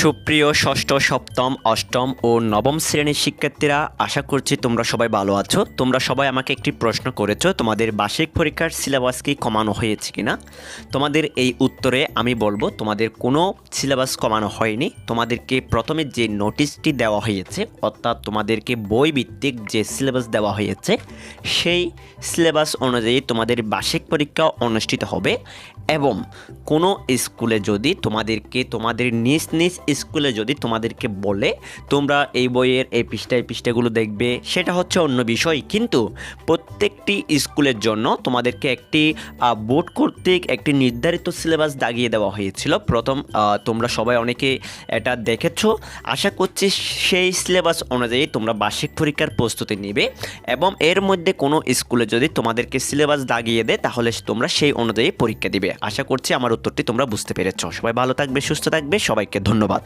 সুপ্রিয় ষষ্ঠ, সপ্তম, অষ্টম ও নবম শ্রেণীর শিক্ষার্থীরা, আশা করছি তোমরা সবাই ভালো আছো। তোমরা সবাই আমাকে একটি প্রশ্ন করেছো, তোমাদের বার্ষিক পরীক্ষার সিলেবাস কি কমানো হয়েছে কিনা। তোমাদের এই উত্তরে আমি বলবো তোমাদের কোনো সিলেবাস কমানো হয়নি। তোমাদেরকে প্রথমে যে নোটিশটি দেওয়া হয়েছে, অর্থাৎ তোমাদেরকে বই ভিত্তিক যে সিলেবাস দেওয়া হয়েছে, সেই সিলেবাস অনুযায়ী তোমাদের বার্ষিক পরীক্ষা অনুষ্ঠিত হবে। এবং কোনো স্কুলে যদি তোমাদের নিজ নিজ স্কুলে যদি তোমাদেরকে বলে তোমরা এই বইয়ের এই পৃষ্ঠাগুলো দেখবে, সেটা হচ্ছে অন্য বিষয়। কিন্তু প্রত্যেকটি স্কুলের জন্য তোমাদেরকে একটি বোর্ড কর্তৃক একটি নির্ধারিত সিলেবাস দাগিয়ে দেওয়া হয়েছিল। তোমরা সবাই অনেকে এটা দেখেছো। আশা করছি সেই সিলেবাস অনুযায়ী তোমরা বার্ষিক পরীক্ষার প্রস্তুতি নেবে। এবং এর মধ্যে কোনো স্কুলে যদি তোমাদেরকে সিলেবাস দাগিয়ে দেয়, তাহলে তোমরা সেই অনুযায়ী পরীক্ষা দিবে। আশা করছি আমার উত্তরটি তোমরা বুঝতে পেরেছো। সবাই ভালো থাকবে, সুস্থ থাকবে, সবাইকে ধন্যবাদ।